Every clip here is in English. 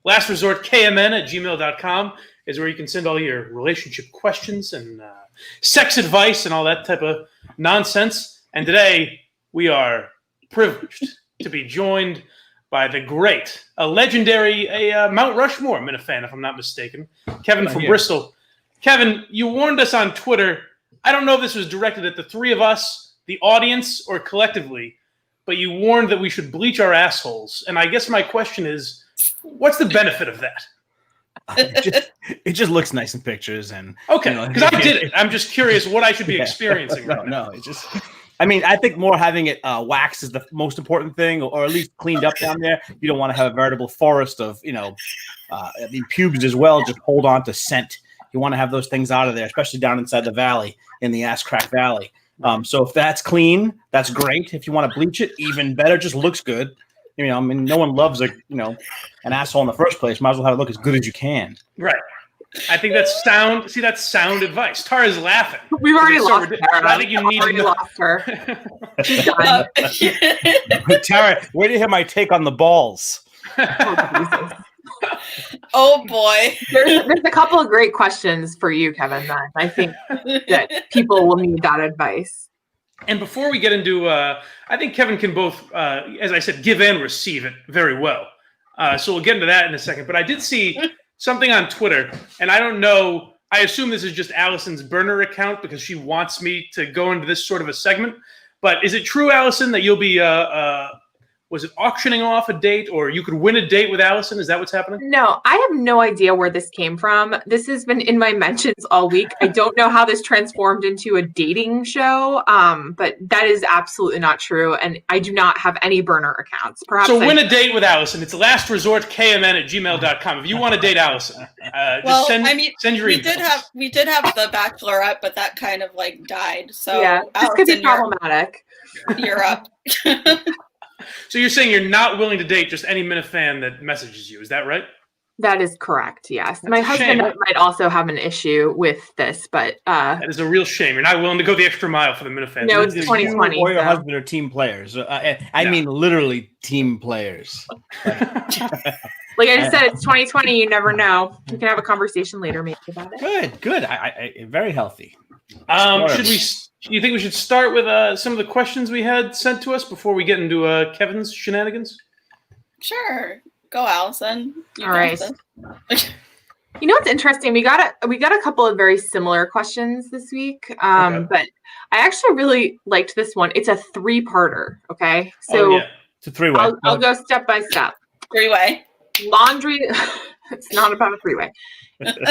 lastresortkmn@gmail.com is where you can send all your relationship questions and sex advice and all that type of nonsense. And today we are privileged to be joined by the great, a legendary, Mount Rushmore Minifan, if I'm not mistaken, Kevin from Bristol. Kevin, you warned us on Twitter. I don't know if this was directed at the three of us, the audience, or collectively, but you warned that we should bleach our assholes. And I guess my question is, what's the benefit of that? It just looks nice in pictures. And okay, because I did it. I'm just curious what I should be experiencing. No, it just... I mean, I think more having it waxed is the most important thing, or at least cleaned up down there. You don't want to have a veritable forest of, pubes as well. Just hold on to scent. You want to have those things out of there, especially down inside the valley, in the ass crack valley. So if that's clean, that's great. If you want to bleach it, even better. Just looks good. No one loves an asshole in the first place. Might as well have it look as good as you can. Right. I think that's sound. See, that's sound advice. Tara's laughing. We've already lost Tara. I think you need to lost her. She's done. Tara, where do you hear my take on the balls? Oh boy. There's a couple of great questions for you, Kevin, that I think that people will need that advice. And before we get into, I think Kevin can both, as I said, give and receive it very well. So we'll get into that in a second. But I did see something on Twitter, and I don't know. I assume this is just Allison's burner account because she wants me to go into this sort of a segment. But is it true, Allison, that you'll be was it auctioning off a date, or you could win a date with Allison? Is that what's happening? No, I have no idea where this came from. This has been in my mentions all week. I don't know how this transformed into a dating show, but that is absolutely not true. And I do not have any burner accounts. Perhaps so win a date with Allison. It's lastresortkmn@gmail.com. If you want to date Allison, just send your emails. We did have the Bachelorette, but that kind of died. So yeah, this could be problematic. You're up. So you're saying you're not willing to date just any Minifan that messages you. Is that right? That is correct, yes. That's my husband might also have an issue with this, but... that is a real shame. You're not willing to go the extra mile for the Minifan. No, it's 2020. You or your husband are team players. I mean literally team players. Like I just said, it's 2020. You never know. We can have a conversation later maybe about it. Good. I very healthy. Do you think we should start with some of the questions we had sent to us before we get into Kevin's shenanigans? Sure. Go, Allison. All right. You know what's interesting? We got a couple of very similar questions this week, but I actually really liked this one. It's a three-parter. Okay, so it's a three-way. I'll go step by step. Three-way. Laundry. It's not about a three-way.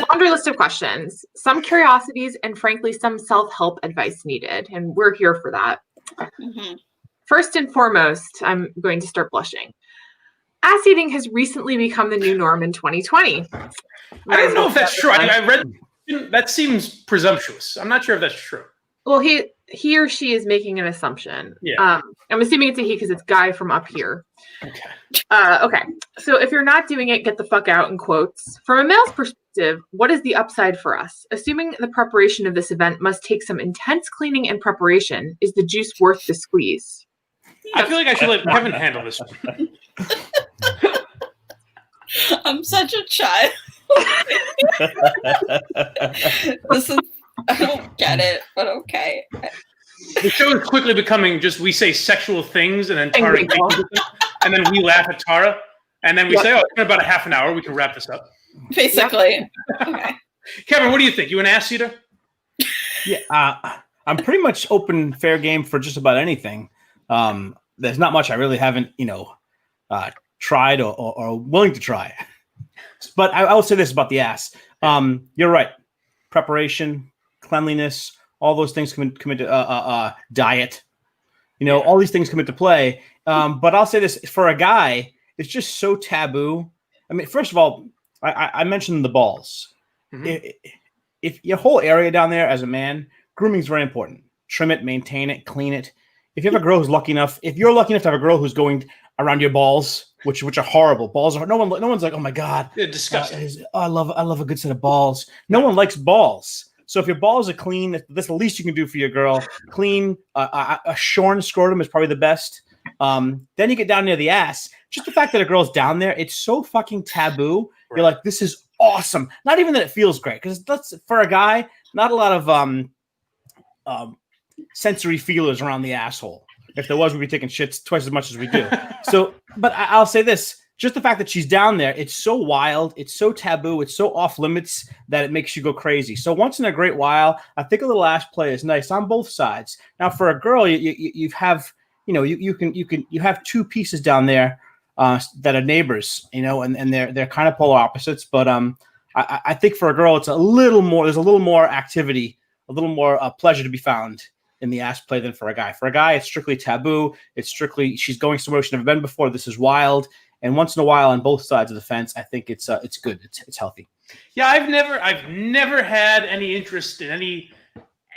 Laundry list of questions, some curiosities, and frankly, some self-help advice needed. And we're here for that. Mm-hmm. First and foremost, I'm going to start blushing. Ass eating has recently become the new norm in 2020. I don't know if that's true. I read that seems presumptuous. I'm not sure if that's true. Well, he or she is making an assumption. Yeah. I'm assuming it's a he because it's guy from up here. Okay. Okay. So if you're not doing it, get the fuck out in quotes. From a male's perspective, what is the upside for us? Assuming the preparation of this event must take some intense cleaning and preparation, is the juice worth the squeeze? I feel like I should let Kevin handle this one. I'm such a child. I don't get it, but okay. The show is quickly becoming just we say sexual things and then Tara and then we laugh at Tara and then we say, it's been about a half an hour. We can wrap this up. Basically. Okay. Kevin, what do you think? You an ass eater? Yeah, I'm pretty much open, fair game for just about anything. There's not much I really haven't, tried or willing to try. But I will say this about the ass. You're right. Preparation, cleanliness, all those things come into diet. All these things come into play. But I'll say this, for a guy, it's just so taboo. I mean, first of all, I mentioned the balls. Mm-hmm. If your whole area down there as a man, grooming is very important. Trim it, maintain it, clean it. If you have a girl who's if you're lucky enough to have a girl who's going around your balls, which are horrible. Balls are no one's like, oh my God, they're disgusting. I love a good set of balls. No one likes balls. So if your balls are clean, that's the least you can do for your girl. Clean, a shorn scrotum is probably the best. Then you get down near the ass. Just the fact that a girl's down there, it's so fucking taboo. Right. You're like, this is awesome. Not even that it feels great, because that's for a guy. Not a lot of sensory feelers around the asshole. If there was, we'd be taking shits twice as much as we do. So, but I'll say this. Just the fact that she's down there, it's so wild, it's so taboo, it's so off limits that it makes you go crazy. So once in a great while, I think a little ass play is nice on both sides. Now, for a girl, you have, you have two pieces down there that are neighbors, and they're kind of polar opposites. But I think for a girl, it's a little more. There's a little more activity, a little more pleasure to be found in the ass play than for a guy. For a guy, it's strictly taboo. It's strictly she's going somewhere she's never been before. This is wild. And once in a while, on both sides of the fence, I think it's good. It's healthy. Yeah, I've never had any interest in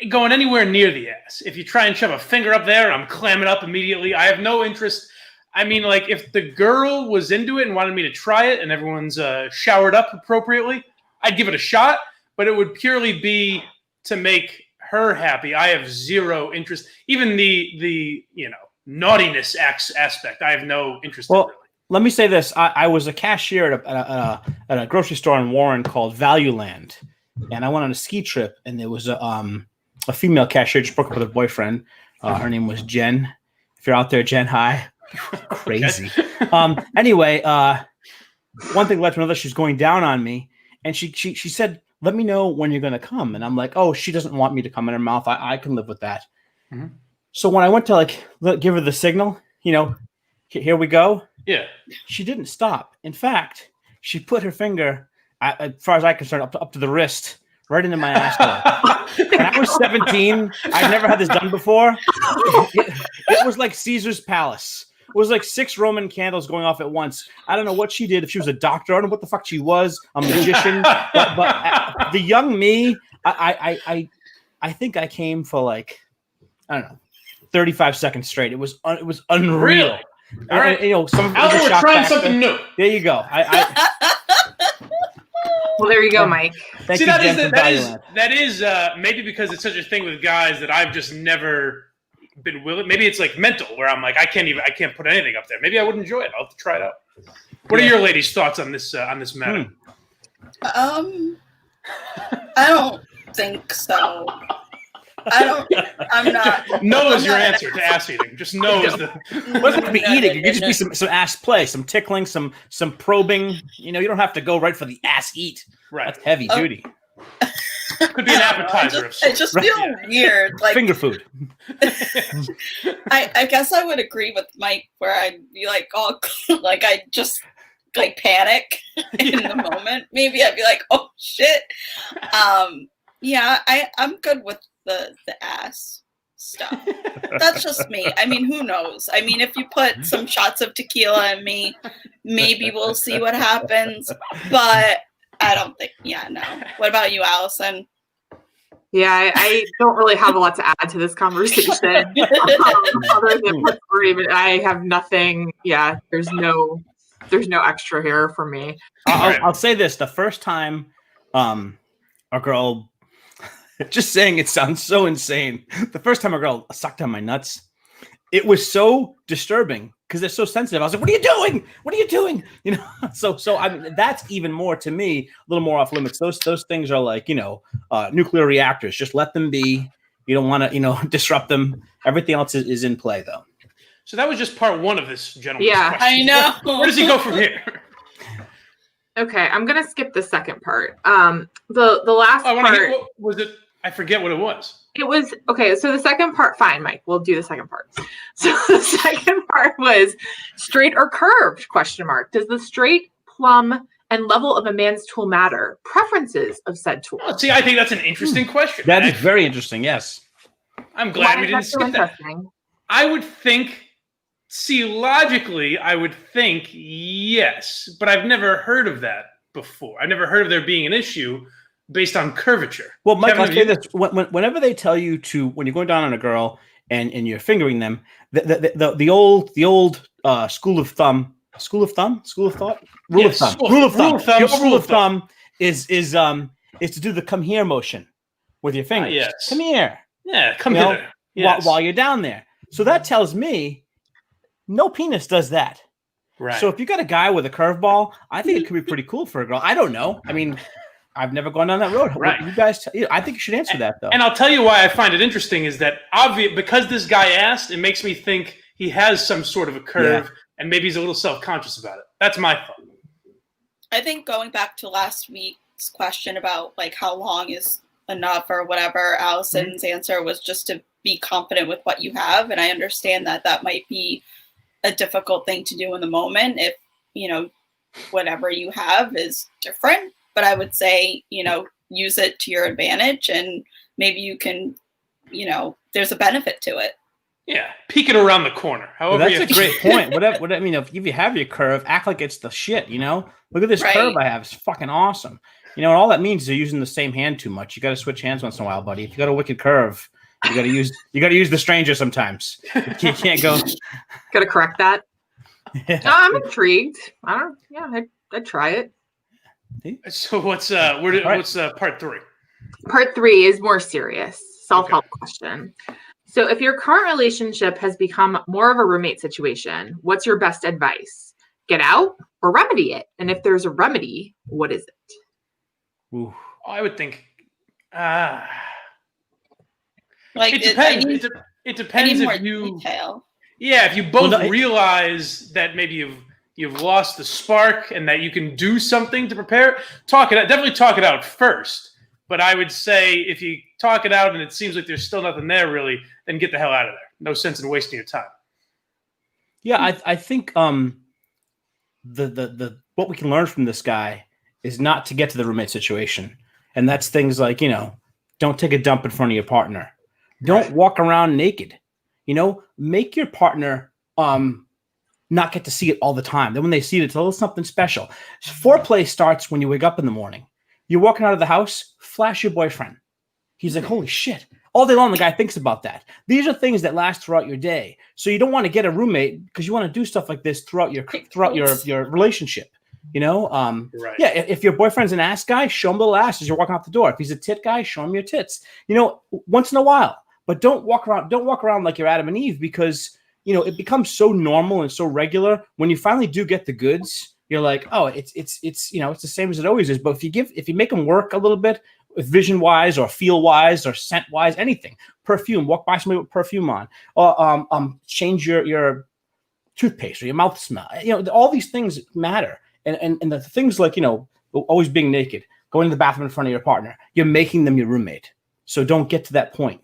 going anywhere near the ass. If you try and shove a finger up there, I'm clamming up immediately. I have no interest. I mean, like, if the girl was into it and wanted me to try it, and everyone's showered up appropriately, I'd give it a shot. But it would purely be to make her happy. I have zero interest. Even the naughtiness aspect, I have no interest in. Really. Let me say this. I was a cashier at a grocery store in Warren called Value Land, and I went on a ski trip, and there was a female cashier just broke up with her boyfriend. Her name was Jen. If you're out there, Jen, hi. Crazy. Anyway, one thing led to another. She's going down on me, and she said, "Let me know when you're going to come." And I'm like, "Oh, she doesn't want me to come in her mouth. I can live with that." Mm-hmm. So when I went to give her the signal, here we go. Yeah. She didn't stop. In fact, she put her finger, as far as I'm concerned, up to the wrist, right into my asshole. When I was 17, I'd never had this done before. It was like Caesar's palace. It was like 6 Roman candles going off at once. I don't know what she did. If she was a doctor, I don't know what the fuck she was, a magician. but the young me, I think I came for I don't know, 35 seconds straight. It was unreal. Really? All right. Some we're trying something new. There you go. Well, there you go, Mike. Thank See, you, that is maybe because it's such a thing with guys that I've just never been willing. Maybe it's like mental, where I'm like, I can't put anything up there. Maybe I would enjoy it. I'll have to try it out. What are your ladies' thoughts on this matter? I don't think so. I'm not. No is your answer to ass eating. Just no is the. It doesn't have to be eating. It could just be some ass play, some tickling, some probing. You don't have to go right for the ass eat. Right. That's heavy duty. Could be an appetizer. I just feel weird. Like finger food. I guess I would agree with Mike, where I'd be like, oh, like I just panic in the moment. Maybe I'd be like, oh shit. Yeah, I'm good with the ass stuff. That's just me. I mean, who knows? I mean, if you put some shots of tequila in me, maybe we'll see what happens. But I don't think. Yeah, no. What about you, Allison? Yeah, I don't really have a lot to add to this conversation. Other than what's great, but I have nothing. Yeah, there's no extra here for me. I'll say this: the first time, a girl. Just saying, it sounds so insane. The first time a girl sucked on my nuts, it was so disturbing because they're so sensitive. I was like, "What are you doing? What are you doing?" So I mean, that's even more to me, a little more off limits. Those things are like nuclear reactors. Just let them be. You don't want to disrupt them. Everything else is in play though. So that was just part one of this gentleman's question. I know. Where does he go from here? Okay, I'm gonna skip the second part. The last part. What was it? I forget what it was. It was okay. So the second part, fine, Mike. We'll do the second part. So the second part was straight or curved? ? Does the straight, plumb, and level of a man's tool matter? Preferences of said tool. Oh, see, I think that's an interesting question. That is very interesting. Yes. I'm glad we didn't skip that. I would think. See, logically, I would think yes, but I've never heard of that before. I've never heard of there being an issue based on curvature. Well, Mike, I'll say this: whenever they tell you when you're going down on a girl and you're fingering them, the old rule of thumb is to do the come here motion with your fingers. Yes. Come here. Yeah, come here. While you're down there. So that tells me No penis does that. Right. So if you got a guy with a curveball, I think it could be pretty cool for a girl. I don't know. I mean, I've never gone down that road. Right. You guys, I think you should answer that though. And I'll tell you why I find it interesting is that because this guy asked, it makes me think he has some sort of a curve, and maybe he's a little self-conscious about it. That's my thought. I think going back to last week's question about like how long is enough or whatever, Allison's answer was just to be confident with what you have. And I understand that that might be a difficult thing to do in the moment if, you know, whatever you have is different. But I would say, you know, use it to your advantage and maybe you can, you know, there's a benefit to it. Yeah, peek it around the corner. Well, that's a great point. What I mean, if you have your curve, act like it's the shit, you know? Look at this curve I have. It's fucking awesome. You know, and all that means is you're using the same hand too much. You got to switch hands once in a while, buddy. If you got a wicked curve, you got to use the stranger sometimes. You can't go. Got to correct that. Yeah. No, I'm intrigued. I'd try it. So what's part 3? Part 3 is more serious. Self-help question. So if your current relationship has become more of a roommate situation, what's your best advice? Get out or remedy it? And if there's a remedy, what is it? Ooh. I would think Like it depends. It depends if you detail. Yeah, if you both realize that maybe you've lost the spark and that you can do something to prepare, definitely talk it out first. But I would say if you talk it out and it seems like there's still nothing there really, then get the hell out of there. No sense in wasting your time. Yeah, I think the what we can learn from this guy is not to get to the roommate situation. And that's things like, you know, don't take a dump in front of your partner. Don't walk around naked. You know, make your partner not get to see it all the time. Then when they see it, it's a little something special. Foreplay starts when you wake up in the morning. You're walking out of the house, flash your boyfriend. He's like, holy shit. All day long, the guy thinks about that. These are things that last throughout your day. So you don't want to get a roommate because you want to do stuff like this throughout your relationship. You know, yeah. If your boyfriend's an ass guy, show him the little ass as you're walking out the door. If he's a tit guy, show him your tits. You know, once in a while. But don't walk around like you're Adam and Eve because, you know, it becomes so normal and so regular. When you finally do get the goods, you're like, oh, it's you know, it's the same as it always is. But if you make them work a little bit, vision wise or feel wise or scent wise, anything, perfume, walk by somebody with perfume on, or change your toothpaste or your mouth smell. You know, all these things matter. And the things like, you know, always being naked, going to the bathroom in front of your partner, you're making them your roommate. So don't get to that point.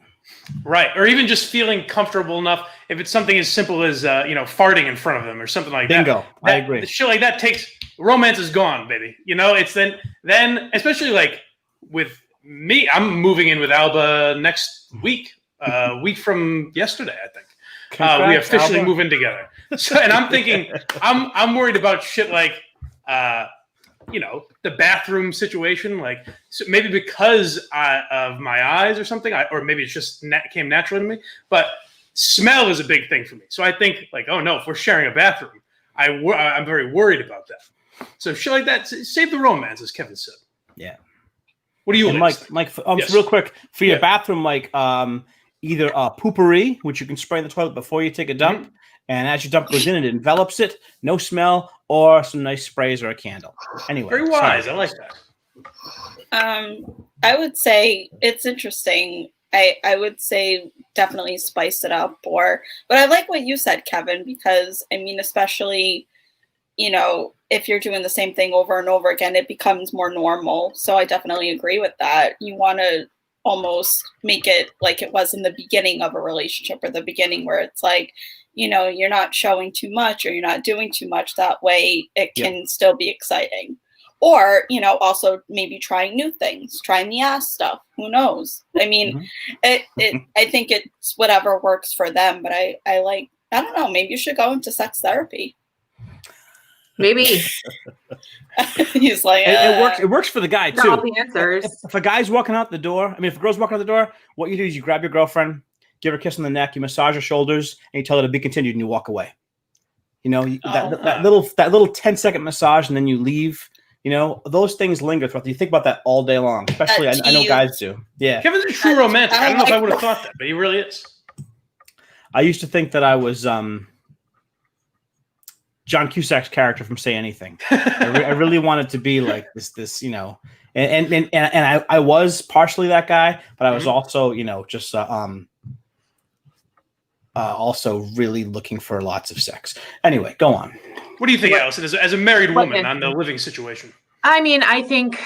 Right. Or even just feeling comfortable enough. If it's something as simple as, you know, farting in front of them or something like that. Bingo. I agree. Shit like that romance is gone, baby. You know, it's then especially like with me, I'm moving in with Alba next week, week from yesterday, I think. We officially move in together. So, and I'm thinking, I'm worried about shit like, you know, the bathroom situation, like so maybe because of my eyes or something, or maybe it's just came naturally to me. But smell is a big thing for me. So I think like, oh no, if we're sharing a bathroom, I'm very worried about that. So shit like that, save the romance, as Kevin said. Yeah. What do you Mike? yes. Real quick for your bathroom, like either poopery, which you can spray in the toilet before you take a dump, and as your dump goes in, it envelops it, no smell, or some nice sprays or a candle. Anyway, very wise. I like that. I would say it's interesting. I would say definitely spice it up, but I like what you said, Kevin, because I mean, especially, you know, if you're doing the same thing over and over again, it becomes more normal. So I definitely agree with that. You want to almost make it like it was in the beginning of a relationship or the beginning where it's like, you know, you're not showing too much or you're not doing too much. That way it can still be exciting. Or, you know, also maybe trying new things, trying the ass stuff. Who knows? I mean, I think it's whatever works for them. But I don't know, maybe you should go into sex therapy. Maybe. He's like, it works. It works for the guy too. All the answers. If a guy's walking out the door, I mean, if a girl's walking out the door, what you do is you grab your girlfriend, give her a kiss on the neck, you massage her shoulders, and you tell her to be continued, and you walk away. You know, that little 10-second massage, and then you leave. You know, those things linger throughout. You think about that all day long. Especially, I know guys do. Yeah, Kevin's a true romantic. I don't know if I would have thought that, but he really is. I used to think that I was John Cusack's character from Say Anything. I really wanted to be like this, you know, and I was partially that guy, but I was also, you know, just also really looking for lots of sex. Anyway, go on. What do you think, Allison, as a married woman on the living situation? I mean, I think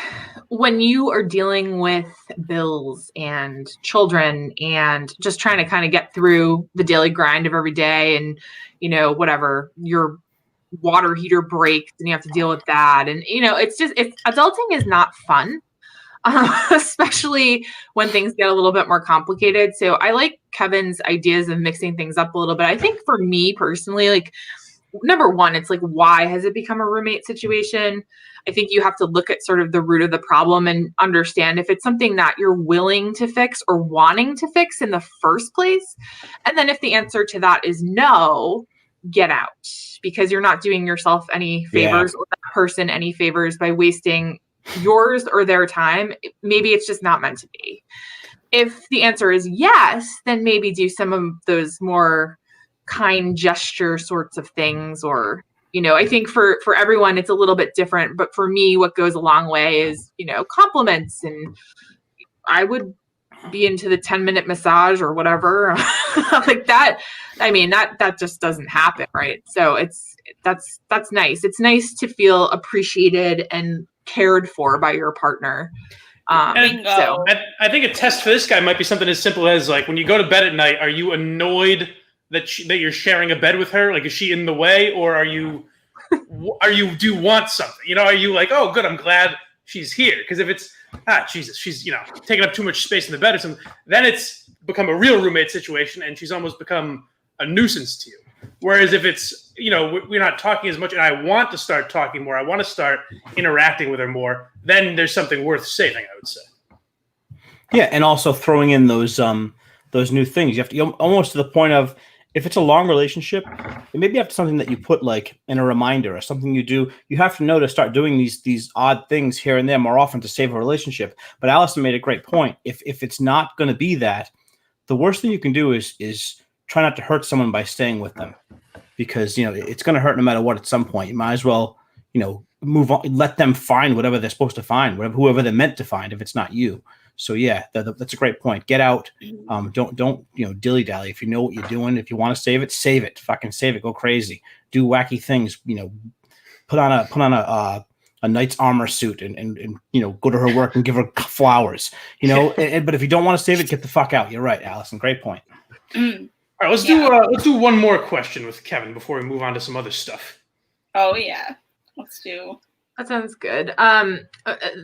when you are dealing with bills and children and just trying to kind of get through the daily grind of every day and, you know, whatever, your water heater breaks and you have to deal with that. And, you know, adulting is not fun, especially when things get a little bit more complicated. So I like Kevin's ideas of mixing things up a little bit. I think for me personally, like, number one, it's like, why has it become a roommate situation? I think you have to look at sort of the root of the problem and understand if it's something that you're willing to fix or wanting to fix in the first place. And then if the answer to that is no, get out, because you're not doing yourself any favors or that person any favors by wasting yours or their time. Maybe it's just not meant to be. If the answer is yes, then maybe do some of those more kind gesture sorts of things. Or, you know, I think for everyone it's a little bit different, but for me what goes a long way is, you know, compliments. And I would be into the 10-minute massage or whatever like that. I mean, that just doesn't happen, right? So that's nice. It's nice to feel appreciated and cared for by your partner. So I think a test for this guy might be something as simple as, like, when you go to bed at night, are you annoyed that you're sharing a bed with her? Like, is she in the way, or do you want something? You know, are you like, oh, good, I'm glad she's here? Because if it's, Jesus, she's, you know, taking up too much space in the bed or something, then it's become a real roommate situation, and she's almost become a nuisance to you. Whereas if it's, you know, we're not talking as much, and I want to start talking more, I want to start interacting with her more, then there's something worth saving, I would say. Yeah, and also throwing in those new things. You have to almost to the point of, if it's a long relationship, maybe you have something that you put like in a reminder or something you do. You have to know to start doing these odd things here and there more often to save a relationship. But Allison made a great point. If it's not going to be that, the worst thing you can do is try not to hurt someone by staying with them, because, you know, it's going to hurt no matter what at some point. You might as well, you know, move on, let them find whatever they're supposed to find, whoever they're meant to find, if it's not you. So yeah, that's a great point. Get out. Don't you know, dilly dally. If you know what you're doing, if you want to save it. Fucking save it. Go crazy. Do wacky things. You know, put on a knight's armor suit and you know, go to her work and give her flowers. You know, but if you don't want to save it, get the fuck out. You're right, Allison. Great point. All right, let's do one more question with Kevin before we move on to some other stuff. Oh yeah, let's do. That sounds good.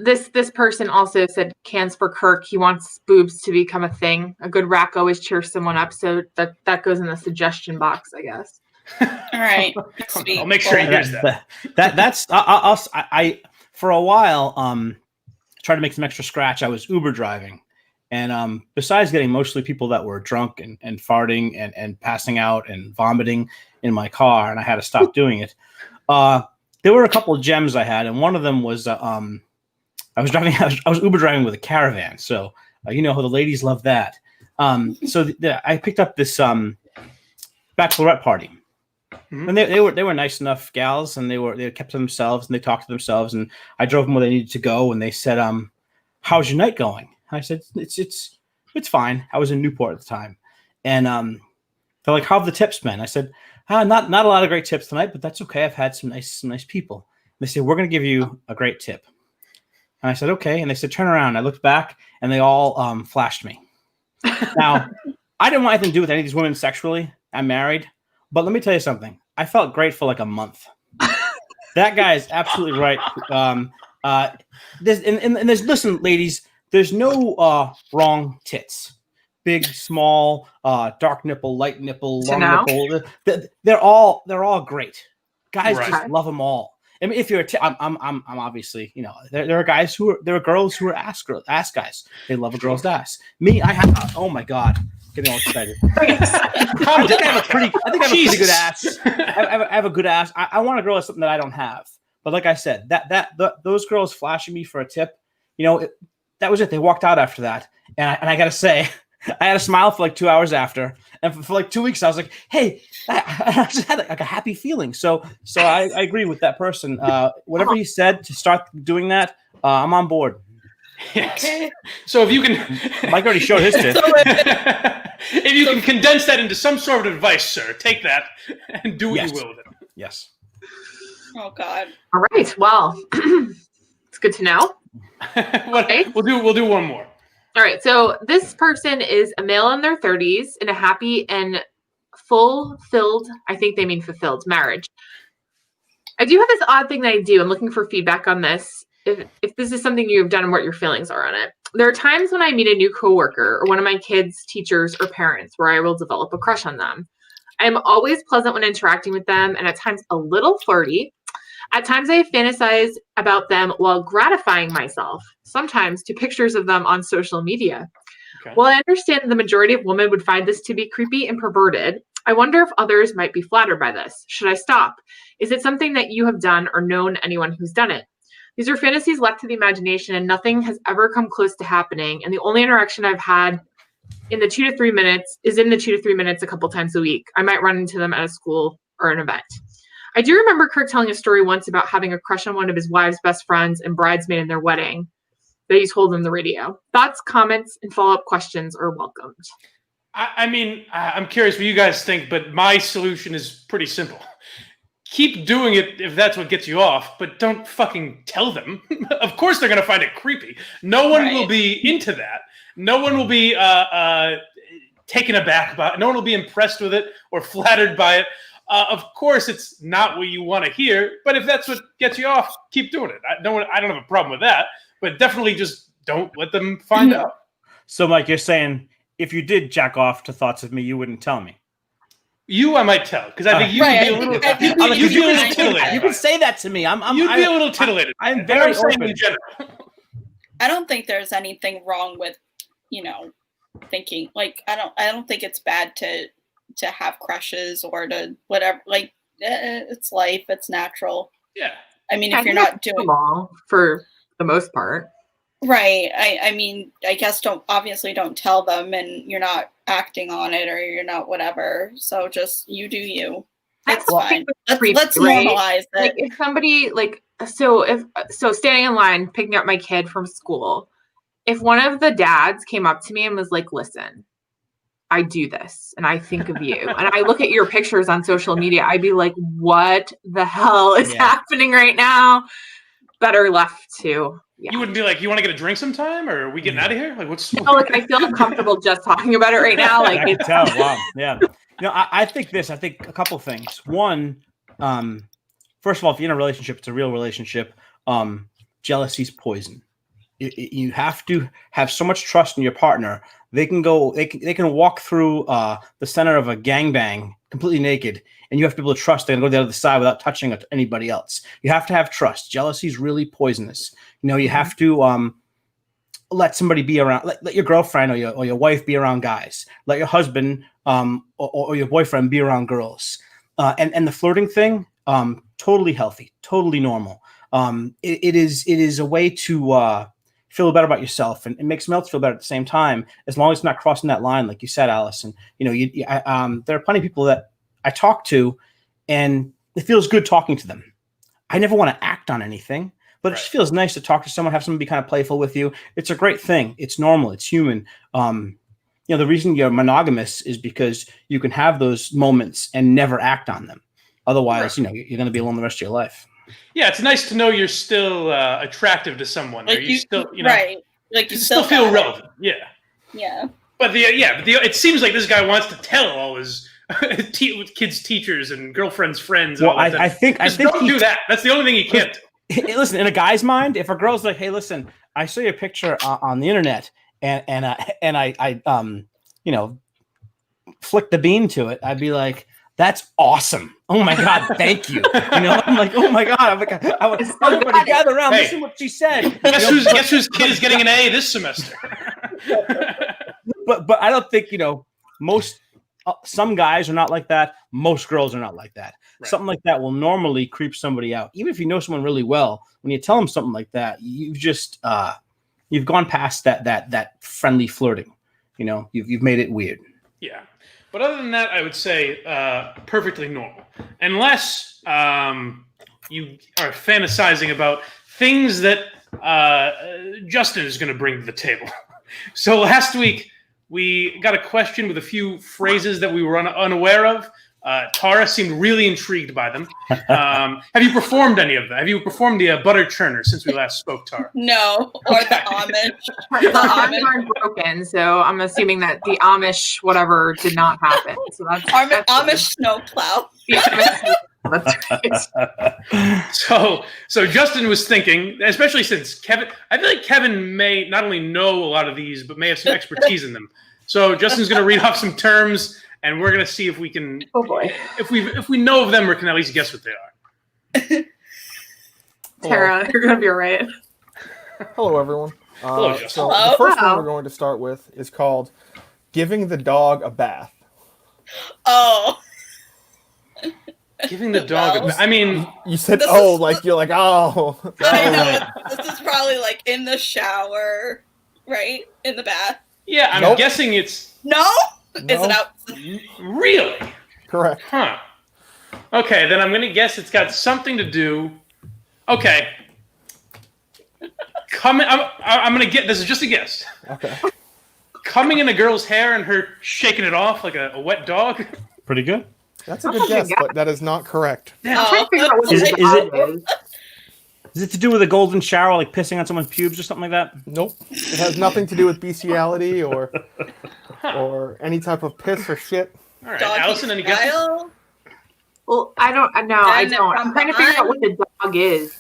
This person also said cans for Kirk. He wants boobs to become a thing. A good rack always cheers someone up. So that goes in the suggestion box, I guess. All right. I'll make sure he hears that. That's I for a while tried to make some extra scratch. I was Uber driving, and besides getting mostly people that were drunk and farting and passing out and vomiting in my car, and I had to stop doing it. There were a couple of gems I had, and one of them was I was Uber driving with a caravan, so you know how the ladies love that. So I picked up this bachelorette party, and they were nice enough gals, and they kept to themselves, and they talked to themselves, and I drove them where they needed to go, and they said, "How's your night going?" And I said, "It's fine." I was in Newport at the time, and they're like, "How have the tips been?" I said, not a lot of great tips tonight, but that's okay. I've had some nice people. And they said, "We're going to give you a great tip." And I said, "Okay." And they said, "Turn around." I looked back, and they all flashed me. Now, I didn't want anything to do with any of these women sexually. I'm married. But let me tell you something. I felt great for like a month. That guy is absolutely right. Listen, ladies, there's no wrong tits. Big, small, dark nipple, light nipple, long nipple. They're all great. Guys just love them all. I mean, if you're I'm obviously, you know, there are girls who are ass guys. They love a girl's ass. Me, I have. Oh my god, getting all excited. I think I have a pretty good ass. I have a good ass. I want a girl with something that I don't have. But like I said, those girls flashing me for a tip, you know, that was it. They walked out after that, and I gotta say, I had a smile for like 2 hours after, and for like 2 weeks, I was like, "Hey," I just had like a happy feeling. So I agree with that person. Whatever he said to start doing that, I'm on board. Yes. Okay. So if you can, Mike already showed his tits. if you can condense that into some sort of advice, sir, take that and do what Yes. you will with it. Yes. Oh God. All right. Well, it's good to know. Okay. We'll do one more. All right. So this person is a male in their 30s in a happy and fulfilled, I think they mean fulfilled, marriage. I do have this odd thing that I do. I'm looking for feedback on this. If this is something you've done and what your feelings are on it. There are times when I meet a new coworker or one of my kids' teachers or parents where I will develop a crush on them. I am always pleasant when interacting with them and at times a little flirty. At times I fantasize about them while gratifying myself, sometimes to pictures of them on social media. Okay. While I understand the majority of women would find this to be creepy and perverted, I wonder if others might be flattered by this. Should I stop? Is it something that you have done or known anyone who's done it? These are fantasies left to the imagination and nothing has ever come close to happening. And the only interaction I've had in the 2 to 3 minutes is in the 2 to 3 minutes a couple times a week. I might run into them at a school or an event. I do remember Kirk telling a story once about having a crush on one of his wife's best friends and bridesmaid in their wedding that he told on the radio. Thoughts, comments, and follow-up questions are welcomed. I mean, I'm curious what you guys think, but my solution is pretty simple. Keep doing it if that's what gets you off, but don't fucking tell them. Of course they're going to find it creepy. No one will be into that. No one will be taken aback about it. No one will be impressed with it or flattered by it. Of course, it's not what you want to hear, but if that's what gets you off, keep doing it. I don't have a problem with that, but definitely just don't let them find out. So, Mike, you're saying if you did jack off to thoughts of me, you wouldn't tell me. You, I might tell, because I think you would be a little. You'd be a little titillated. You can say that to me. You'd be a little titillated. I'm very saying open. in general. I don't think there's anything wrong with, thinking like I don't think it's bad to have crushes or to whatever. Like it's life. It's natural. Yeah. I mean, if you're not doing all for the most part. Right. I mean, I guess don't tell them and you're not acting on it or you're not whatever. So just you do you. It's fine. Let's normalize it. Like if somebody so standing in line picking up my kid from school, if one of the dads came up to me and was like, "Listen, I do this and I think of you," and I look at your pictures on social media, I'd be like, "What the hell is happening right now?" Better left to. Yeah. You wouldn't be like, "You want to get a drink sometime, or are we getting out of here?" Like, what's? No, like I feel uncomfortable just talking about it right now. Like, I can tell. Wow. Yeah. I think a couple of things. One, first of all, if you're in a relationship, it's a real relationship. Jealousy's poison. You have to have so much trust in your partner. They can walk through the center of a gangbang completely naked, and you have to be able to trust they're going to go to the other side without touching anybody else. You have to have trust. Jealousy is really poisonous. You have to let somebody be around, let your girlfriend or your wife be around guys. Let your husband or your boyfriend be around girls. And the flirting thing, totally healthy, totally normal. It is a way to feel better about yourself and make someone else feel better at the same time, as long as it's not crossing that line, like you said, Alice. And there are plenty of people that I talk to, and it feels good talking to them. I never want to act on anything, but it just feels nice to talk to someone, have someone be kind of playful with you. It's a great thing. It's normal. It's human. The reason you're monogamous is because you can have those moments and never act on them. Otherwise, you're going to be alone the rest of your life. Yeah, it's nice to know you're still attractive to someone. Like or you still, right? Like you still feel relevant. Yeah. Yeah. But it seems like this guy wants to tell all his kids' teachers and girlfriends' friends. Well, I think don't do that. That's the only thing he can't do. Listen, in a guy's mind, if a girl's like, "Hey, listen, I saw your picture on the internet, and I flick the bean to it," I'd be like, "That's awesome! Oh my god, thank you!" I'm like, "Oh my god!" I'm like, "I want everybody gather around, listen to what she said." Guess whose kid is getting an A this semester? But I don't think most. Some guys are not like that. Most girls are not like that. Right. Something like that will normally creep somebody out. Even if you know someone really well, when you tell them something like that, you've just you've gone past that friendly flirting. you've made it weird. Yeah. But other than that, I would say perfectly normal. Unless you are fantasizing about things that Justin is going to bring to the table. So last week, we got a question with a few phrases that we were unaware of. Tara seemed really intrigued by them. Have you performed any of them? Have you performed the butter churner since we last spoke, Tara? No, or the Amish. The arms aren't broken, so I'm assuming that the Amish whatever did not happen. So that's Amish snowplow. Yeah, that's right. So Justin was thinking, especially since Kevin, I feel like Kevin may not only know a lot of these, but may have some expertise in them. So Justin's going to read off some terms, and we're going to see if we can, Oh boy, if we know of them or can at least guess what they are. Tara, you're gonna be all right. Hello, everyone. Hello, Justin. So Hello. the first Hello. one we're going to start with is called "Giving the Dog a Bath." Oh. Giving the dog, I mean, You said This "oh" is- like you're like "oh." I know. This is probably like in the shower, right? In the bath. yeah, I'm Nope. guessing it's No? Is No. it out? really, Correct. huh? Okay, then I'm going to guess it's got something to do. Okay, I'm going to get. This is just a guess. Okay. Coming in a girl's hair and her shaking it off like a wet dog. Pretty good. That's a good guess, but that is not correct. I'm trying to figure out what Is this it- dog is is. Is it to do with a golden shower, like pissing on someone's pubes or something like that? Nope. It has nothing to do with bestiality or any type of piss or shit. All right, Doggy Allison, any guesses? style? Well, I don't. No, I Then don't. from I'm trying to figure out what the dog is.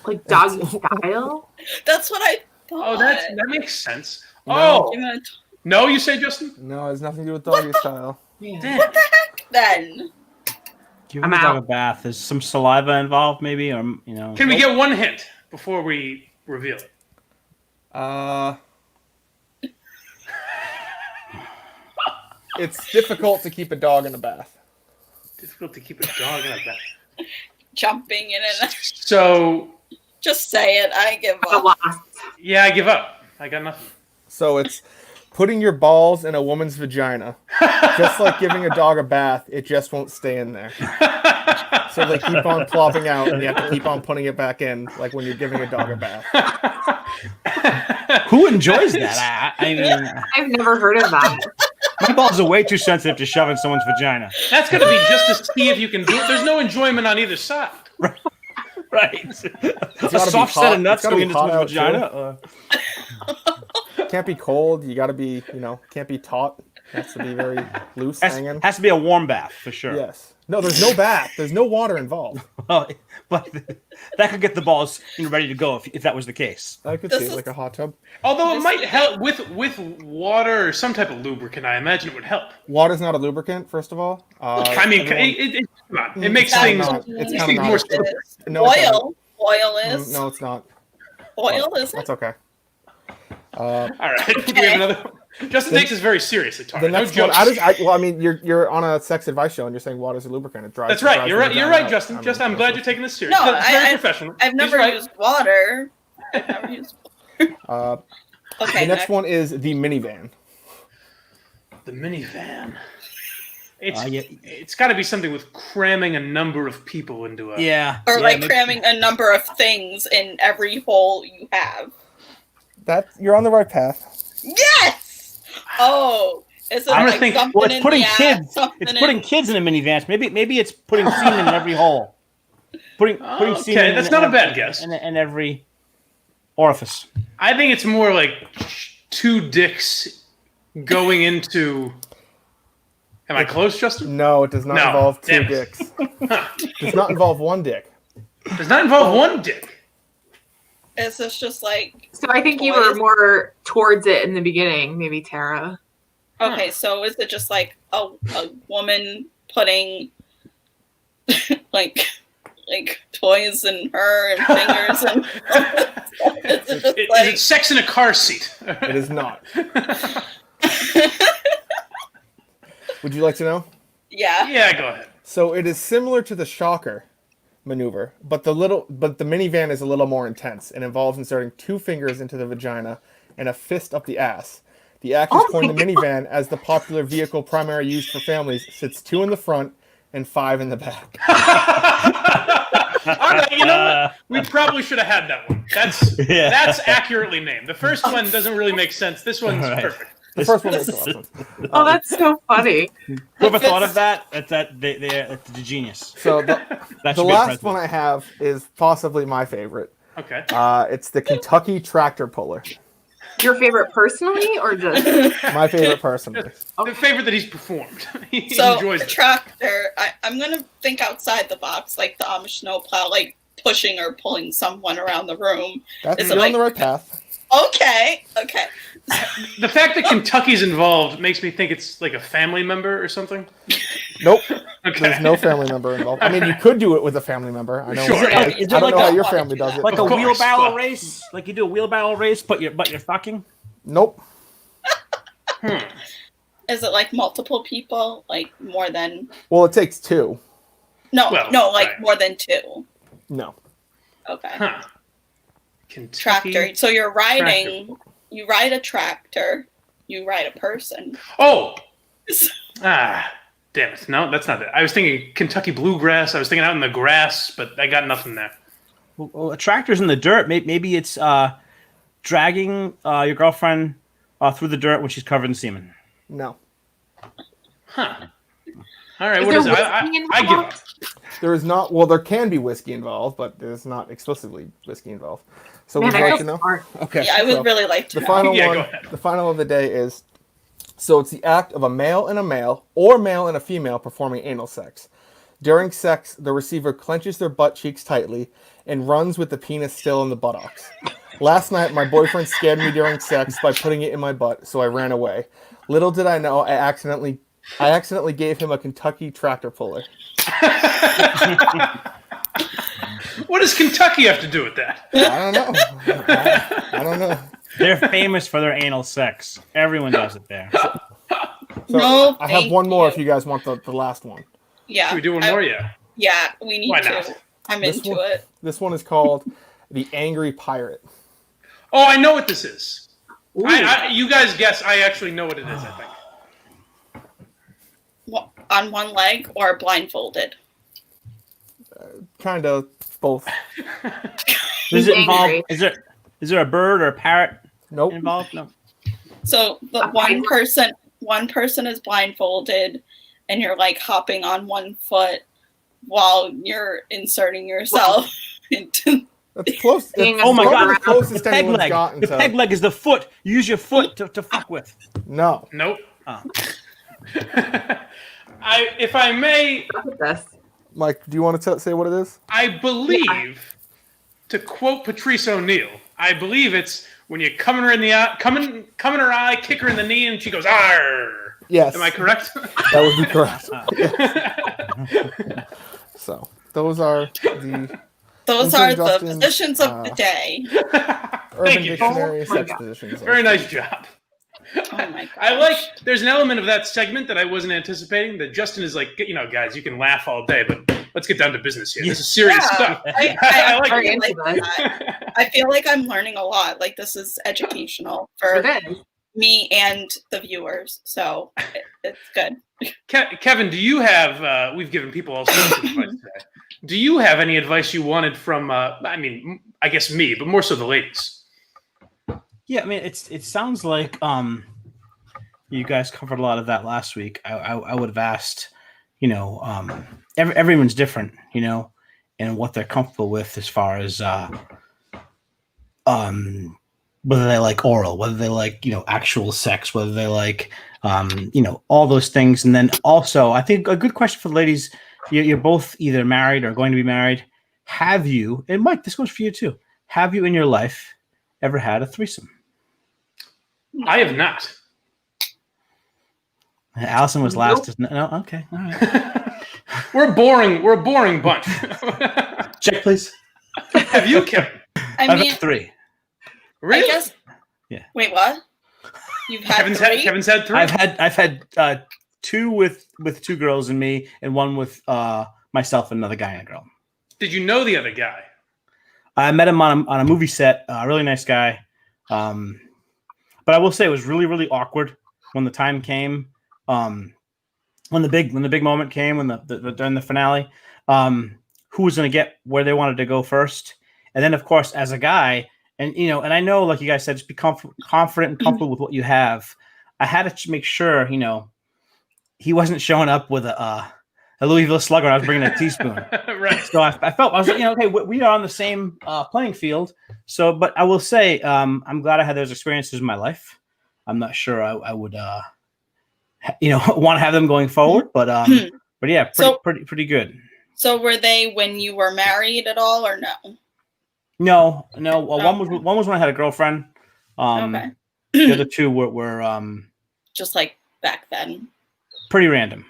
Like doggy style. That's what I thought. Oh, that makes sense. No. Oh, Give it no, you say, Justin? No, it has nothing to do with doggy style. Damn. What the heck then? Give I'm the dog out. a bath. Is some saliva involved, maybe, or Can we get one hint before we reveal it? It's difficult to keep a dog in a bath. Difficult to keep a dog in a bath. Jumping in and So, just say it. I give The up. last. yeah, I give up. I got nothing. So it's putting your balls in a woman's vagina. Just like giving a dog a bath, it just won't stay in there. So they keep on plopping out, and you have to keep on putting it back in, like when you're giving a dog a bath. Who enjoys that? I mean, I've never heard of that. my balls are way too sensitive to shove in someone's vagina. That's going to be just to see if you can do it. There's no enjoyment on either side. Right. A gotta be soft set hot. of nuts It's gotta going be into hot someone's out, vagina. Can't be cold. You got to be, can't be taut. Has to be very loose, hanging. Has to be a warm bath for sure. Yes. No, there's no bath. There's no water involved. Well, but that could get the balls ready to go if that was the case. I could This see it is- like a hot tub. Although it might help with water or some type of lubricant, I imagine it would help. Water's not a lubricant, first of all. I mean, everyone- come on. It makes It's things. not. It's makes kind of things not. more. No, it's not. Oil is. No, it's not. Oil is it? That's okay. All right. Do we have another one? Justin takes this very seriously, Tara. The No next one, jokes. well, I mean, you're on a sex advice show and you're saying water's a lubricant. It dries. That's it right. dries You're the right. You're vagina right, out. Justin. I mean, I'm glad you're taking this serious. No, That's very I- professional. I've never He's right. used water. I've never used. Uh, Okay. the next one is the minivan. The minivan. Yeah. It's got to be something with cramming a number of people into a. Yeah. Or yeah, like maybe- cramming a number of things in every hole you have. That you're on the right path. Yes. Oh, is it I'm gonna like think- something Well, it's in putting the ass, kids. something It's in- putting kids in a minivan. Maybe it's putting semen in every hole. Putting Okay, semen. that's in, not a in- bad guess. In every orifice. I think it's more like two dicks going into. Am I close, Justin? No, it does not No, involve two damn it. dicks. It does not involve one dick. Does not involve one dick. Is this just like So I think you were Boys. more towards it in the beginning, maybe Tara. okay? So is it just like a woman putting like toys in her and fingers and is it just Is like it sex in a car seat? It is not. Would you like to know? yeah? Yeah, go ahead. So it is similar to the shocker, maneuver, but the minivan is a little more intense and involves inserting 2 fingers into the vagina and a fist up the ass. The actors coined the minivan as the popular vehicle primarily used for families, sits 2 in the front and 5 in the back. All right, you know what? We probably should have had that one. That's accurately named. The first one doesn't really make sense. This one's perfect. The first one makes a lot of sense. Oh, that's so funny. Whoever thought of that? That's the genius. So the last one I have is possibly my favorite. Okay. It's the Kentucky tractor puller. Your favorite personally, or just My favorite personally. The favorite that he's performed. He So enjoys the it. tractor, I'm gonna think outside the box, like the Amish snowplow, like pushing or pulling someone around the room. That's Is you're it on the right path. Okay. The fact that Kentucky's involved makes me think it's like a family member or something. Nope. Okay. There's no family member involved. I mean, you could do it with a family member. I know. Sure. I Is it don't like know how a- your family does it. Like a Of course, wheelbarrow but- race? Like you do a wheelbarrow race, but you're fucking? Nope. Is it like multiple people, like more than? Well, it takes 2. No, Well, like right. more than 2. No. Okay. Huh. Kentucky Tractor. So you're riding. tractor. You ride a tractor. You ride a person. Oh. Damn it. No, that's not it. I was thinking Kentucky bluegrass. I was thinking out in the grass, but I got nothing there. Well, a tractor's in the dirt. Maybe it's dragging your girlfriend through the dirt when she's covered in semen. No. Huh. All right, Is what there is it? whiskey I give up. involved? There is not. Well, there can be whiskey involved, but there's not explicitly whiskey involved. So Man, would you I like feel to know? smart. Okay. Yeah, I would so really like to the know. final Yeah, one. go ahead. The final of the day is. So it's the act of a male and a male, or male and a female, performing anal sex. During sex, the receiver clenches their butt cheeks tightly and runs with the penis still in the buttocks. Last night, my boyfriend scared me during sex by putting it in my butt, so I ran away. Little did I know, I accidentally gave him a Kentucky tractor puller. What does Kentucky have to do with that? I don't know. I don't know. They're famous for their anal sex. Everyone does it there. So No, I have thank one more you. if you guys want the last one. Yeah. Should we do one more? Yeah. Yeah, we need Why to. not? I'm This into one- it. This one is called the Angry Pirate. Oh, I know what this is. You guys guess. I actually know what it is, I think. On one leg or blindfolded? Kind of both. Does it involve? Angry. Is there a bird or a parrot Nope. involved? No. So the one person is blindfolded and you're like hopping on one foot while you're inserting yourself into That's close. Being That's a my probably God. the closest The peg anyone's leg. gotten The to. peg leg is the foot. Use your foot to fuck with. No. Nope. Oh. If I may, Look at this. Mike, do you want to say what it is? I believe, to quote Patrice O'Neill, I believe it's when you come in her in the eye, come in her eye, kick her in the knee, and she goes, "Arr." Yes. Am I correct? That would be correct. So those are the those Until are the Justin, positions of the day. Urban you. Dictionary Oh my sex God. positions. Very nice job. Oh my god. I like. There's an element of that segment that I wasn't anticipating. That Justin is like, guys, you can laugh all day, but let's get down to business here. This is serious Yeah, stuff. I like Very it. into like this. that. I feel like I'm learning a lot. Like this is educational for It is. me and the viewers. So it's good. Kevin, do you have? We've given people all sorts of advice today. Do you have any advice you wanted from? I guess me, but more so the ladies. Yeah, I mean, it sounds like you guys covered a lot of that last week. I would have asked, everyone's different, and what they're comfortable with as far as whether they like oral, whether they like actual sex, whether they like all those things. And then also, I think a good question for the ladies: you're both either married or going to be married. Have you? And Mike, this goes for you too. Have you in your life ever had a threesome? I have not. Allison was last. No, okay, all right. We're a boring bunch. Check, please. Have you, Kevin? I I've mean, had 3. Really? I guess. Yeah. Wait, what? You've had Kevin's 3? had 3. I've had 2 with 2 girls and me, and 1 with myself and another guy and a girl. did you know the other guy? I met him on a movie set. A really nice guy. But I will say it was really, really awkward when the time came. When the big moment came, when during the finale, who was going to get where they wanted to go first, and then of course as a guy, and I know, like you guys said, just be confident and comfortable with what you have. I had to make sure, he wasn't showing up with a Louisville Slugger. I was bringing a teaspoon, Right. So I was like, okay, we are on the same playing field. So, but I will say, I'm glad I had those experiences in my life. I'm not sure I would, want to have them going forward, but yeah, pretty good. So were they when you were married at all, or no? No. One was when I had a girlfriend. Okay. The other two were just like back then. Pretty random.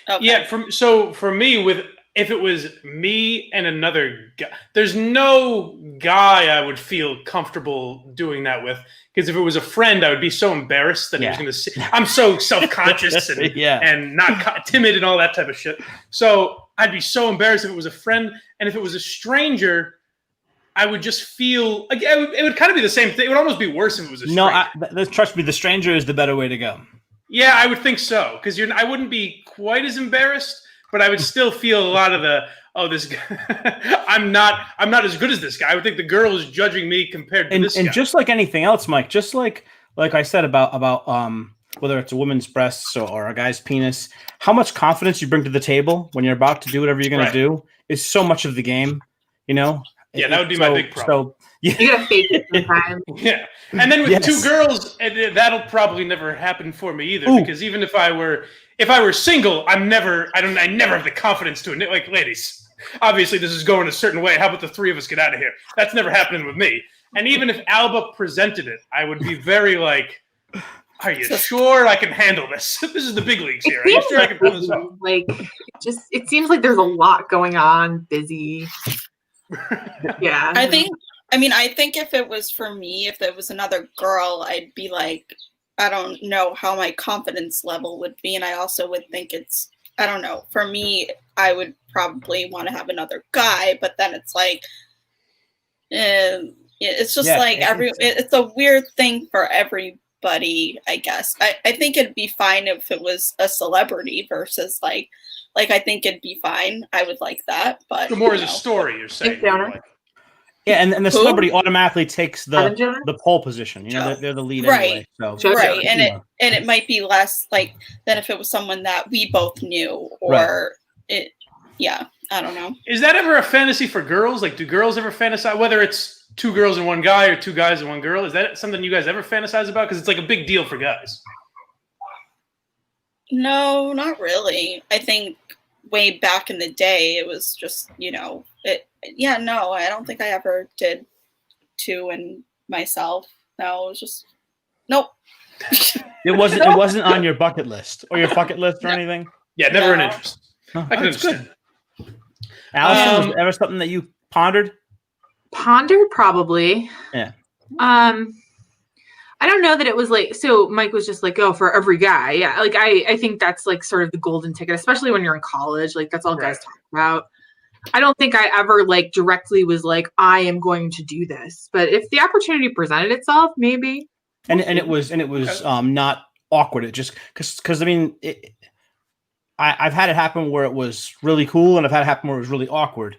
Okay. Yeah. For me, if it was me and another guy, there's no guy I would feel comfortable doing that with. Because if it was a friend, I would be so embarrassed that he was going to see. I'm so self-conscious and and not timid and all that type of shit. So I'd be so embarrassed if it was a friend, and if it was a stranger, I would just feel like it would kind of be the same thing. It would almost be worse if it was a stranger. No, trust me, the stranger is the better way to go. Yeah, I would think so, because I wouldn't be quite as embarrassed, but I would still feel a lot of this guy. I'm not as good as this guy. I would think the girl is judging me compared to this guy. And just like anything else, Mike, just like I said about whether it's a woman's breasts or a guy's penis, how much confidence you bring to the table when you're about to do whatever you're going to do is so much of the game, Yeah, that would be my big problem. So yeah. You gotta fake it sometimes. Yeah, and then with two girls, that'll probably never happen for me either. Ooh. Because even if I were single, I never have the confidence to admit, like, ladies, obviously this is going a certain way. How about the three of us get out of here? That's never happening with me. And even if Alba presented it, I would be very like, are you sure I can handle this? This is the big leagues here. Are you sure I can pull this off? Like, it seems like there's a lot going on, busy. Yeah. I think if it was for me, if it was another girl, I'd be like, I don't know how my confidence level would be. And I also would think I don't know. For me, I would probably want to have another guy, but then it's like, it's just it's a weird thing for everybody, I guess. I think it'd be fine if it was a celebrity versus like I think it'd be fine. I would like that, but more as a story, you're saying. Yeah, and the celebrity automatically takes the pole position. They're the lead anyway. So right, and it might be less like than if it was someone that we both knew, or it. Yeah, I don't know. Is that ever a fantasy for girls? Like, do girls ever fantasize, whether it's two girls and one guy or two guys and one girl? Is that something you guys ever fantasize about? Because it's like a big deal for guys. No, not really. I think way back in the day, it was just, no, I don't think I ever did two and myself. No, it was just, nope. It wasn't on your bucket list or your bucket list or anything? Yeah, never an interest. Oh, I can understand. Good. Allison, was it ever something that you pondered? Pondered, probably. Yeah. I don't know that it was like, so Mike was just like, oh, for every guy. Yeah. Like, I think that's like sort of the golden ticket, especially when you're in college. Like, that's all guys talk about. I don't think I ever like directly was like, I am going to do this. But if the opportunity presented itself, maybe. And it was not awkward. It just, because I mean, I've had it happen where it was really cool, and I've had it happen where it was really awkward.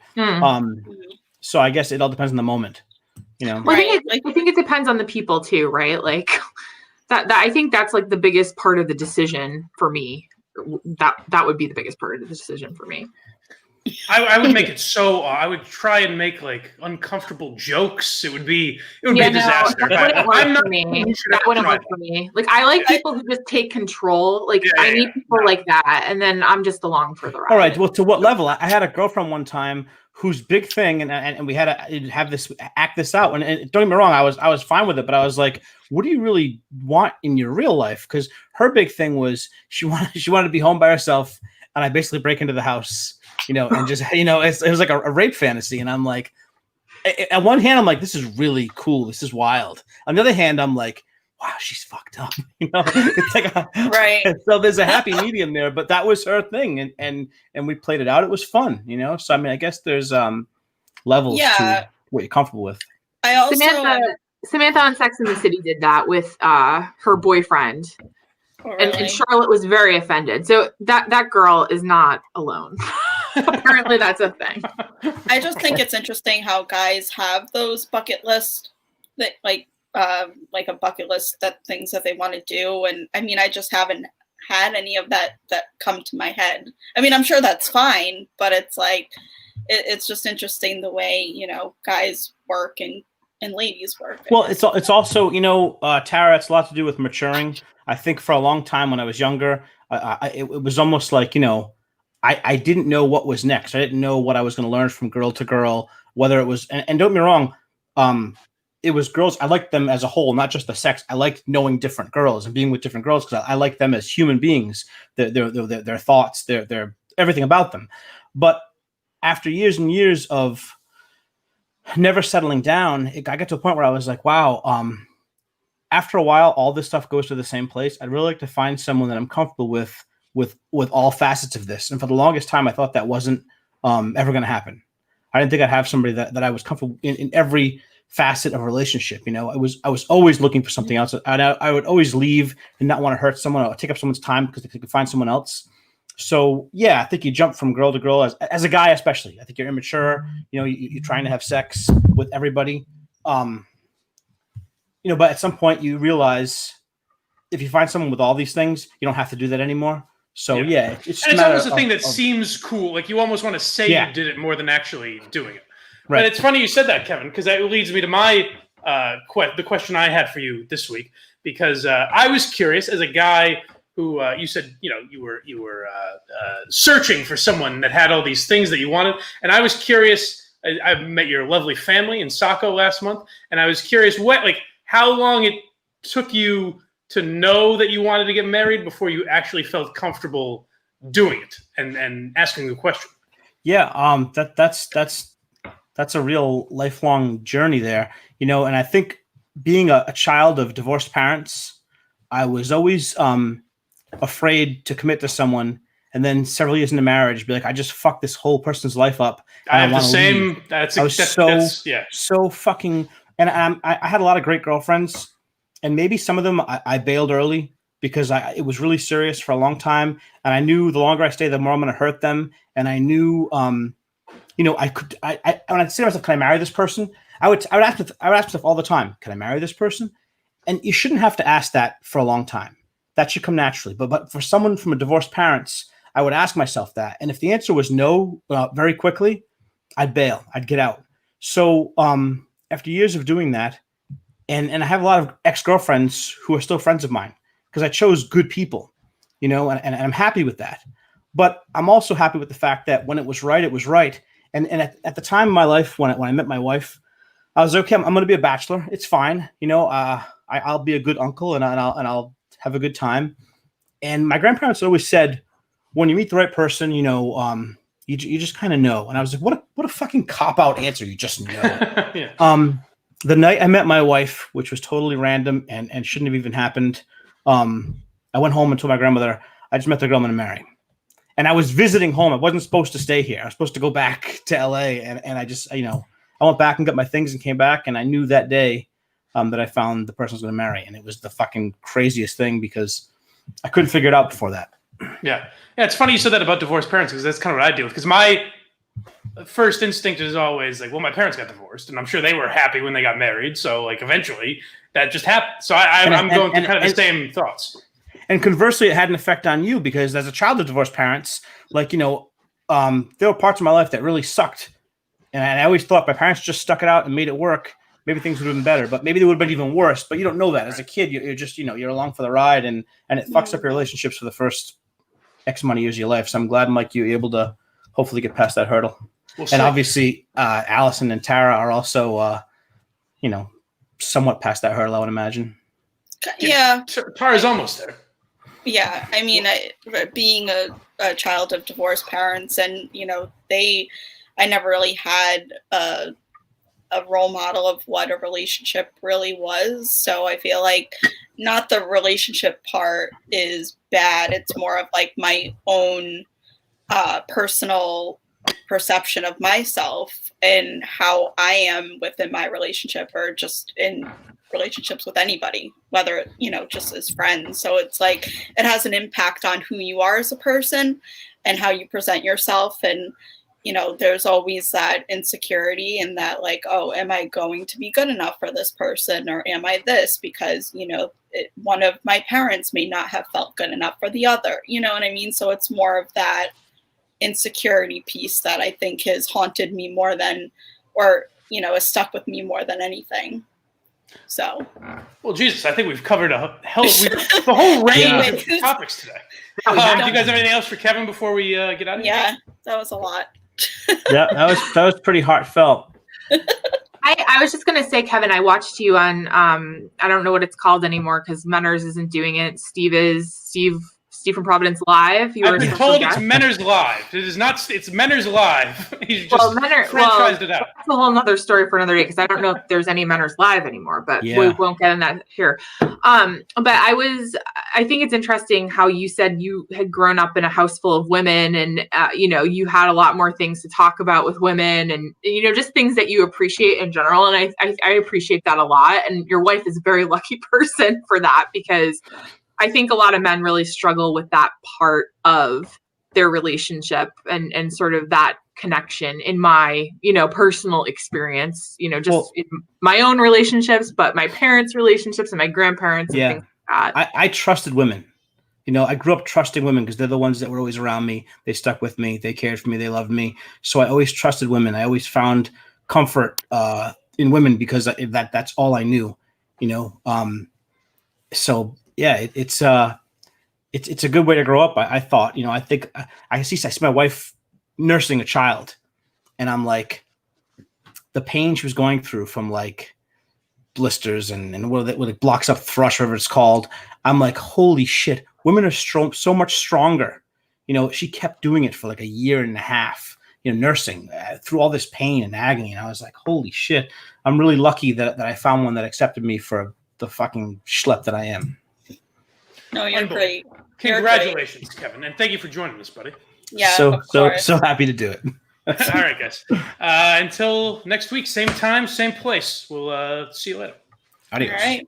So I guess it all depends on the moment. Well, I think it depends on the people too, right? Like that I think that's like the biggest part of the decision for me. That would be the biggest part of the decision for me. I would make it so. I would try and make like uncomfortable jokes. It would be a disaster. That wouldn't work for me. Like, I like people who just take control. Like, I need people like that, and then I'm just along for the ride. All right. Well, to what level? I had a girlfriend one time whose big thing, and we had to have this act this out. And don't get me wrong, I was fine with it, but I was like, what do you really want in your real life? Because her big thing was she wanted to be home by herself, and I basically break into the house. And just, it was like a rape fantasy. And I'm like, at one hand, I'm like, this is really cool. This is wild. On the other hand, I'm like, wow, she's fucked up. It's like Right. So there's a happy medium there, but that was her thing, and we played it out. It was fun, So I mean, I guess there's levels to what you're comfortable with. I also Samantha on Sex and the City did that with her boyfriend. Oh, and really? Charlotte was very offended. So that girl is not alone. Apparently that's a thing. I just think it's interesting how guys have those bucket list that like a bucket list that things that they want to do. And I mean, I just haven't had any of that come to my head. I mean, I'm sure that's fine, but it's like, it's just interesting the way, guys work and ladies work. Well, it's also, Tara, it's a lot to do with maturing. I think for a long time when I was younger, it was almost like, I didn't know what was next. I didn't know what I was going to learn from girl to girl, whether it was, and don't get me wrong, it was girls. I liked them as a whole, not just the sex. I liked knowing different girls and being with different girls because I liked them as human beings, their thoughts, their everything about them. But after years and years of never settling down, I got to a point where I was like, wow, after a while, all this stuff goes to the same place. I'd really like to find someone that I'm comfortable with all facets of this. And for the longest time, I thought that wasn't ever going to happen. I didn't think I'd have somebody that I was comfortable in every facet of a relationship. I was always looking for something else. I would always leave and not want to hurt someone or take up someone's time because they could find someone else. So yeah, I think you jump from girl to girl as a guy, especially. I think you're immature. You're trying to have sex with everybody. But at some point you realize if you find someone with all these things, you don't have to do that anymore. So yeah, it's almost a thing that seems cool. Like you almost want to say you did it more than actually doing it. Right. But it's funny you said that, Kevin, because that leads me to my the question I had for you this week. Because I was curious as a guy who you said you were searching for someone that had all these things that you wanted, and I was curious. I met your lovely family in Saco last month, and I was curious how long it took you to know that you wanted to get married before you actually felt comfortable doing it and asking the question. Yeah, that's a real lifelong journey there, and I think being a child of divorced parents, I was always afraid to commit to someone and then several years into marriage be like, I just fucked this whole person's life up. I have the same. So fucking, and I had a lot of great girlfriends, and maybe some of them I bailed early because it was really serious for a long time, and I knew the longer I stay, the more I'm going to hurt them, and I knew, when I'd say to myself, can I marry this person? I would ask myself all the time, can I marry this person? And you shouldn't have to ask that for a long time. That should come naturally. But for someone from a divorced parents, I would ask myself that. And if the answer was no, very quickly, I'd bail. I'd get out. So after years of doing that, and I have a lot of ex-girlfriends who are still friends of mine because I chose good people, and I'm happy with that. But I'm also happy with the fact that when it was right, it was right. And at the time in my life, when I met my wife, I was okay. I'm going to be a bachelor. It's fine. I'll be a good uncle and I'll have a good time. And my grandparents always said, when you meet the right person, you just kind of know. And I was like, what a fucking cop-out answer. You just know. Yeah. The night I met my wife, which was totally random and shouldn't have even happened, I went home and told my grandmother, I just met the girl I'm going to marry. And I was visiting home. I wasn't supposed to stay here. I was supposed to go back to LA. And I just, I went back and got my things and came back. And I knew that day that I found the person I was going to marry. And it was the fucking craziest thing because I couldn't figure it out before that. Yeah. It's funny you said that about divorced parents because that's kind of what I deal with. Because my first instinct is always like, well, my parents got divorced. And I'm sure they were happy when they got married. So eventually that just happened. So I'm going through kind of the same thoughts. And conversely, it had an effect on you because as a child of divorced parents, there were parts of my life that really sucked. And I always thought my parents just stuck it out and made it work. Maybe things would have been better, but maybe they would have been even worse. But you don't know that. As a kid, you're just, you're along for the ride and it fucks up your relationships for the first X amount of years of your life. So I'm glad I'm like you, able to hopefully get past that hurdle. And obviously, Allison and Tara are also, somewhat past that hurdle, I would imagine. Yeah. Tara's almost there. Yeah, I mean, being a child of divorced parents, and I never really had a role model of what a relationship really was. So I feel like not the relationship part is bad. It's more of like my own personal perception of myself and how I am within my relationship or just in relationships with anybody, whether, just as friends. So it's like it has an impact on who you are as a person and how you present yourself. And, there's always that insecurity and that like, oh, am I going to be good enough for this person? Or am I this? Because, one of my parents may not have felt good enough for the other, you know what I mean? So it's more of that insecurity piece that I think has haunted me more than, or, has stuck with me more than anything. So, well, Jesus, I think we've covered the whole range of topics today. Do you guys have anything else for Kevin before we get out of here? Yeah, that was a lot. Yeah, that was pretty heartfelt. I was just gonna say, Kevin, I watched you on I don't know what it's called anymore because Menners isn't doing it. Steve from Providence Live. I've been told it's Menners Live. It is not. It's Menners Live. He's just franchised it out. That's a whole other story for another day because I don't know if there's any Menners Live anymore, but we won't get in that here. But I think it's interesting how you said you had grown up in a house full of women and, you had a lot more things to talk about with women and, just things that you appreciate in general. And I appreciate that a lot. And your wife is a very lucky person for that because I think a lot of men really struggle with that part of their relationship and sort of that connection in my, personal experience, in my own relationships, but my parents' relationships and my grandparents and things like that. I trusted women. I grew up trusting women because they're the ones that were always around me. They stuck with me. They cared for me. They loved me. So I always trusted women. I always found comfort in women because that's all I knew, So yeah, it's a good way to grow up. I thought, I think I see my wife nursing a child and I'm like, the pain she was going through from like blisters and what it blocks up thrush, whatever it's called. I'm like, holy shit, women are so much stronger. She kept doing it for like a year and a half, nursing through all this pain and agony. And I was like, holy shit, I'm really lucky that I found one that accepted me for the fucking schlep that I am. No, you're great. Congratulations, Kevin, and thank you for joining us, buddy. Yeah, so happy to do it. All right, guys. Until next week, same time, same place. We'll see you later. Adios. All right.